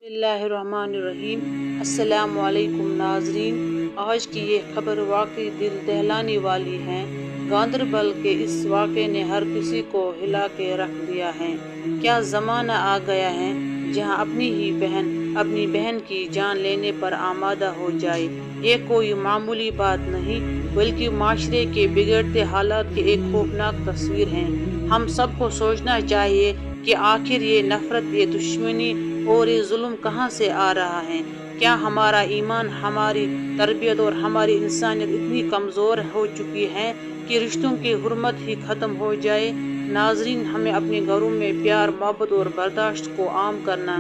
बिस्मिल्लाहिर्रहमानिर्रहीम। अस्सलामु अलैकुम नाज़रीन, आज की ये खबर वाकई दिल दहलाने वाली है। गांदरबल के इस वाक़े ने हर किसी को हिला के रख दिया है। क्या ज़माना आ गया है जहां अपनी ही बहन अपनी बहन की जान लेने पर आमादा हो जाए। ये कोई मामूली बात नहीं बल्कि माशरे के बिगड़ते हालात की एक खौफनाक तस्वीर है। हम सबको सोचना चाहिए कि आखिर ये नफरत, ये दुश्मनी और ये जुल्म कहाँ से आ रहा है। क्या हमारा ईमान, हमारी तरबियत और हमारी इंसानियत इतनी कमज़ोर हो चुकी है कि रिश्तों की हुर्मत ही ख़त्म हो जाए। नाजरीन, हमें अपने घरों में प्यार, मोहब्बत और बर्दाश्त को आम करना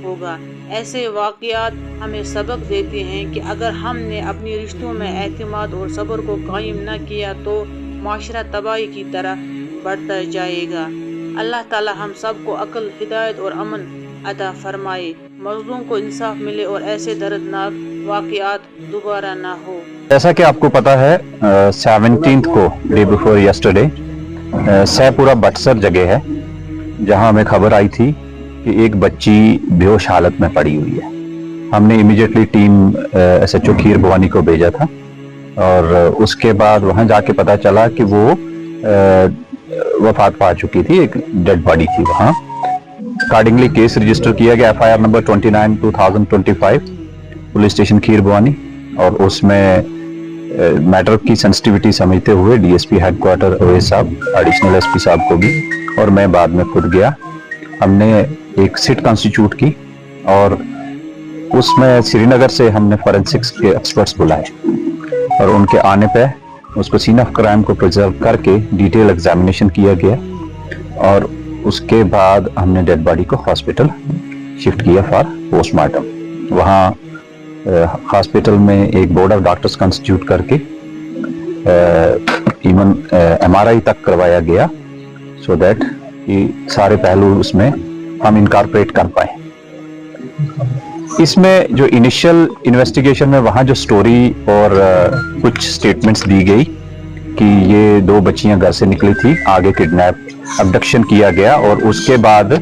होगा। ऐसे वाक़यात हमें सबक देते हैं कि अगर हमने अपने रिश्तों में एतमाद और सब्र को कायम न किया तो माशरा तबाही की तरह बढ़ता जाएगा। अल्लाह ताला हम सब को अक्ल, हिदायत और अमन अता फरमाए, मज़लूम को इंसाफ मिले और ऐसे दर्दनाक वाक़यात दोबारा ना हो। जैसा कि आपको पता है 17 को, डे बिफोर यस्टरडे, सैपुरा बटसर जगह है जहां हमें खबर आई थी कि एक बच्ची बेहोश हालत में पड़ी हुई है। हमने इमीडिएटली टीम SHO खीर भवानी को भेजा था और उसके बाद वहां जाके पता चला कि वो वफात पा चुकी थी, एक डेड बॉडी थी वहां। अकॉर्डिंगली केस रजिस्टर किया गया, FIR नंबर 29/2025 पुलिस स्टेशन खीर भवानी, और उसमें मैटर की सेंसिटिविटी समझते हुए DSP हेडक्वार्टर अवैध साहब, एडिशनल SP साहब को भी, और मैं बाद में खुद गया। हमने एक सिट कॉन्स्टिट्यूट की और उसमें श्रीनगर से हमने फॉरेंसिक्स के एक्सपर्ट्स बुलाए और उनके आने पे उसको सीन ऑफ क्राइम को प्रिजर्व करके डिटेल एग्जामिनेशन किया गया और उसके बाद हमने डेड बॉडी को हॉस्पिटल शिफ्ट किया फॉर पोस्टमार्टम। वहाँ हॉस्पिटल में एक बोर्ड ऑफ डॉक्टर्स कॉन्स्टिट्यूट करके इवन MRI तक करवाया गया, सो दैट कि सारे पहलू उसमें हम इनकॉर्पोरेट कर पाए। इसमें जो इनिशियल इन्वेस्टिगेशन में वहाँ जो स्टोरी और कुछ स्टेटमेंट्स दी गई कि ये 2 बच्चियां घर से निकली थी, आगे किडनैप, अबडक्शन किया गया और उसके बाद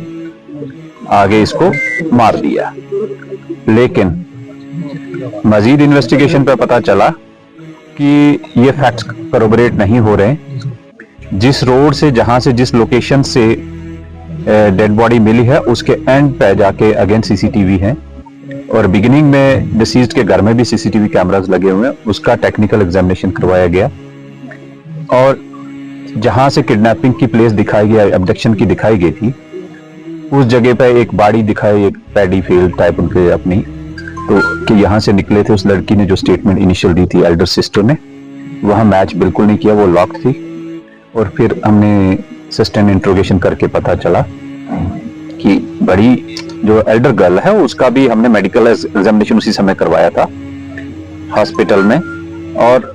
आगे इसको मार दिया। लेकिन मजीद इन्वेस्टिगेशन पे पता चला कि ये फैक्ट्स करोबरेट नहीं हो रहे। जिस रोड से, जहां से, जिस लोकेशन से डेड बॉडी मिली है उसके एंड पे जाके अगेन CCTV है और बिगिनिंग में डिसीज्ड के घर में भी CCTV कैमरास लगे हुए हैं, उसका टेक्निकल एग्जामिनेशन करवाया गया और जहां से किडनैपिंग की प्लेस दिखाई गई, अबडक्शन की दिखाई गई थी, उस जगह पे एक बाड़ी दिखाई, एक पैडी फील्ड टाइप उनके अपनी, तो कि यहाँ से निकले थे। उस लड़की ने जो स्टेटमेंट इनिशियल दी थी एल्डर सिस्टर ने, वहाँ मैच बिल्कुल नहीं किया, वो लॉक थी। और फिर हमने सस्टेन इंट्रोगेशन करके पता चला कि बड़ी जो एल्डर गर्ल है उसका भी हमने मेडिकल एग्जामिनेशन उसी समय करवाया था हॉस्पिटल में, और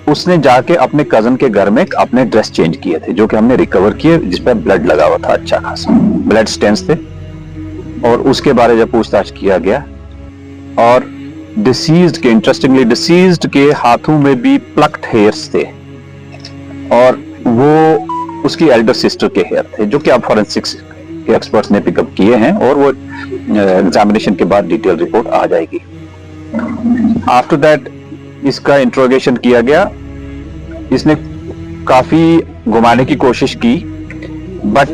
उसने जाके अपने कजन के घर में अपने ड्रेस चेंज किए थे जो कि हमने रिकवर किए, जिसपे ब्लड लगा हुआ था, अच्छा खासा ब्लड स्टेन्स थे। और उसके बारे में जब पूछताछ किया गया और डिसीज्ड के, इंटरेस्टिंगली डिसीज्ड के हाथों में भी प्लक्ड हेयर्स थे और वो उसकी एल्डर सिस्टर के हेयर थे, जो कि अब फॉरेंसिक्स के एक्सपर्ट्स ने पिकअप किए हैं और वो एग्जामिनेशन के बाद डिटेल रिपोर्ट आ जाएगी। आफ्टर दैट इसका इंट्रोगेशन किया गया। इसने काफी घुमाने की कोशिश की बट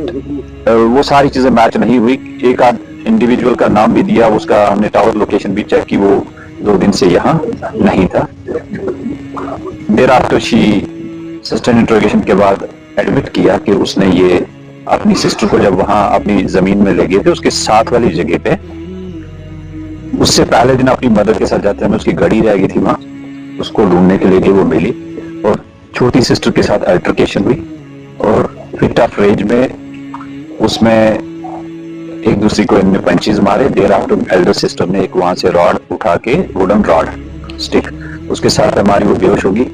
वो सारी चीजें मैच नहीं हुई। एक आध इंडिविजुअल का नाम भी दिया, उसका हमने टावर लोकेशन भी चेक की, वो 2 दिन से यहाँ नहीं था। There after she sustain interrogation के बाद एडमिट किया कि उसने ये अपनी सिस्टर को जब वहां अपनी जमीन में ले गए थे उसके साथ वाली जगह पे, उससे पहले दिन अपनी मदर के साथ जाते हैं, उसकी गाड़ी रह गई थी वहां, उसको ढूंढने के लिए गई, वो मिली और छोटी सिस्टर के साथ अल्टरकेशन हुई और फिट ऑफ रेंज में उसमें एक दूसरे को इनमें पंचेस मारे। देर आफ्टर एल्डर सिस्टर ने एक वहां से रॉड उठा के, वुडन रॉड स्टिक, उसके साथ हमारी वो बेहोश होगी।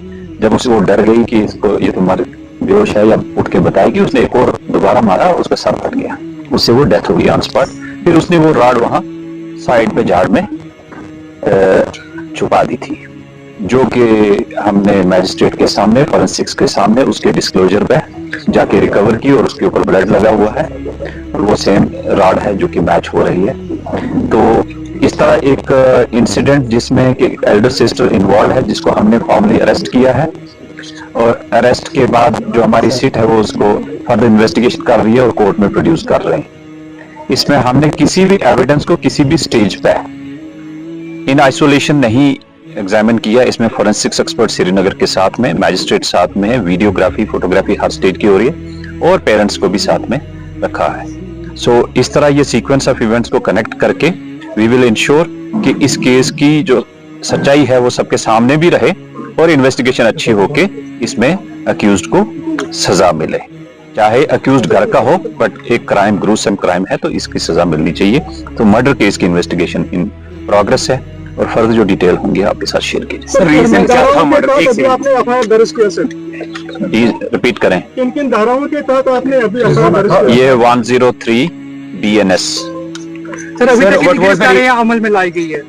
जब उसे वो डर गई कि इसको ये तुम्हारे बेहोश है या उठ के बताएगी, उसने एक और दोबारा मारा, उसका सर फट गया, उससे वो डेथ हो गई ऑन स्पॉट। फिर उसने वो रॉड वहां साइड पे झाड़ में छुपा दी थी, जो कि हमने मैजिस्ट्रेट के सामने, फॉरेंसिक्स के सामने उसके डिस्क्लोजर पे जाके रिकवर की और उसके ऊपर ब्लड लगा हुआ है और वो सेम रॉड है जो कि मैच हो रही है। तो इस तरह एक इंसिडेंट जिसमें कि एल्डर सिस्टर इन्वॉल्व है जिसको हमने फॉर्मली अरेस्ट किया है और अरेस्ट के बाद जो हमारी सीट है वो उसको फर्दर इन्वेस्टिगेशन कर रही है और कोर्ट में प्रोड्यूस कर रहे हैं। इसमें हमने किसी भी एविडेंस को किसी भी स्टेज पे इन आइसोलेशन नहीं एग्जामिन किया। इसमें फोरेंसिक्स एक्सपर्ट श्रीनगर के साथ में, मैजिस्ट्रेट साथ में है, वीडियोग्राफी फोटोग्राफी हर स्टेज की हो रही है और पेरेंट्स को भी साथ में रखा है। सो इस तरह ये सीक्वेंस ऑफ इवेंट्स को कनेक्ट करके वी विल इंश्योर कि इस केस की जो सच्चाई है वो सबके सामने भी रहे और इन्वेस्टिगेशन अच्छी होके इसमें अक्यूज्ड को सजा मिले। चाहे अक्यूज्ड घर का हो बट एक क्राइम ग्रूसम क्राइम है तो इसकी सजा मिलनी चाहिए। तो मर्डर केस की इन्वेस्टिगेशन इन प्रोग्रेस है और फर्दर जो डिटेल होंगे आपके साथ शेयर कीजिए। सर रीजन क्या था मर्डर? आपने एफआईआर दर्ज किया सर? रिपीट करें। किन किन धाराओं के तहत आपने अभी एफआईआर दर्ज किया? ये 103 BNS। सर अभी तक कितनी गिरफ्तारियां अमल में लाई गई है?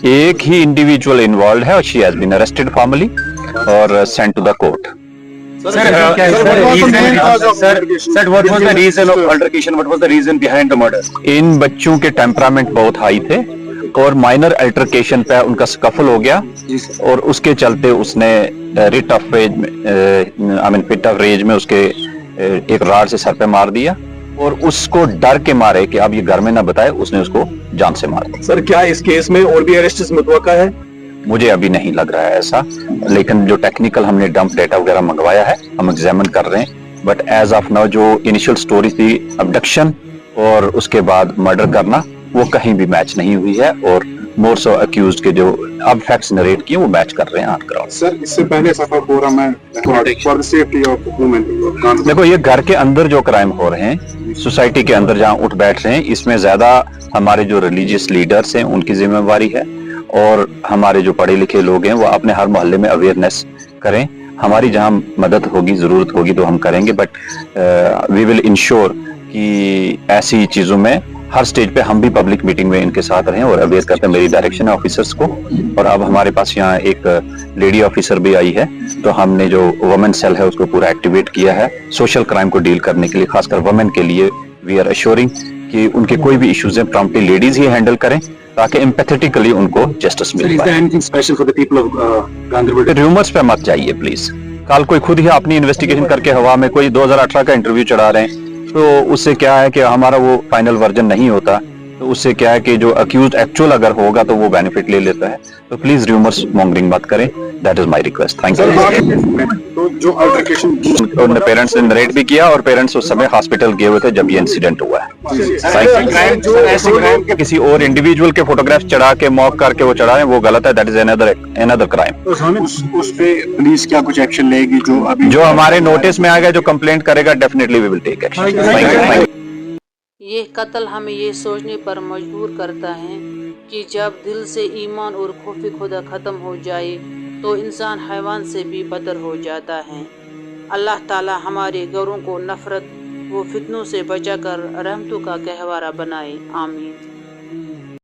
एक ही इंडिविजुअल इन्वॉल्व है और she has been arrested formally और sent to the court. Sir, what was the reason of altercation? What was the reason behind the murder? इन बच्चों के टेम्परामेंट बहुत हाई थे और माइनर अल्टरकेशन पे उनका स्कफल हो गया और उसके चलते उसने रिट ऑफ रेज में पिट ऑफ रेज में उसके एक रॉड से सर पे मार दिया और उसको डर के मारे कि अब ये घर में ना बताए, उसने उसको जान से मार दिया। सर क्या इस केस में और भी अरेस्ट मुतवक्का है? मुझे अभी नहीं लग रहा है ऐसा, लेकिन जो टेक्निकल हमने डंप डेटा वगैरह मंगवाया है हम एग्जामिन कर रहे हैं। बट एज ऑफ नाउ जो इनिशियल स्टोरी थी अबडक्शन और उसके बाद मर्डर करना वो कहीं भी मैच नहीं हुई है और मोर सो अक्यूज्ड के जो अब फैक्ट्स नरेट किए वो मैच कर रहे हैं ऑन ग्राउंड। सर इससे पहले सफर फोरम है फॉर सेफ्टी ऑफ वुमेन। देखो ये घर के अंदर जो क्राइम हो रहे हैं, सोसाइटी के अंदर जहाँ उठ बैठ रहे हैं, इसमें ज्यादा हमारे जो रिलीजियस लीडर्स हैं उनकी जिम्मेवारी है और हमारे जो पढ़े लिखे लोग हैं वो अपने हर मोहल्ले में अवेयरनेस करें। हमारी जहाँ मदद होगी, जरूरत होगी तो हम करेंगे, बट वी विल इंश्योर कि ऐसी चीजों में हर स्टेज पे हम भी पब्लिक मीटिंग में इनके साथ रहें और अवेयर करते हैं। मेरी डायरेक्शन है ऑफिसर्स को और अब हमारे पास यहाँ एक लेडी ऑफिसर भी आई है तो हमने जो वुमेन सेल है उसको पूरा एक्टिवेट किया है सोशल क्राइम को डील करने के लिए, खासकर वुमेन के लिए। वी आर अश्योरिंग कि उनके कोई भी इश्यूज हैं प्रॉम्प्टली लेडीज ही हैंडल करें ताकि एम्पैथेटिकली उनको जस्टिस मिल पाए। रूमर्स पे मत जाइए प्लीज। कल कोई खुद ही अपनी इन्वेस्टिगेशन करके हवा में कोई 2018 का इंटरव्यू चढ़ा रहे हैं तो उससे क्या है कि हमारा वो फाइनल वर्जन नहीं होता, तो उससे क्या है कि जो अक्यूज्ड एक्चुअल अगर होगा तो वो बेनिफिट ले लेता है। तो प्लीज रूमर्स मॉन्गरिंग मत करें, that is my request. Thank you. तो जो अल्टरकेशन उन्होंने पेरेंट्स ने नरेट भी किया और पेरेंट्स उस समय हॉस्पिटल गए हुए थे जब ये इंसिडेंट हुआ है। किसी और इंडिविजुअल के फोटोग्राफ चढ़ा के मॉक करके वो चढ़ा रहे हैं वो गलत है, दैट इज अनदर क्राइम। उस पे पुलिस क्या कुछ एक्शन लेगी? जो हमारे नोटिस में आएगा, जो कंप्लेंट करेगा, definitely we will take action. ये कत्ल हमें ये सोचने पर मजबूर करता है कि जब दिल से ईमान और खौफ खुदा ख़त्म हो जाए तो इंसान हैवान से भी बदतर हो जाता है। अल्लाह ताला हमारे घरों को नफरत व फितनों से बचाकर रहमतों का गहवारा बनाए। आमीन।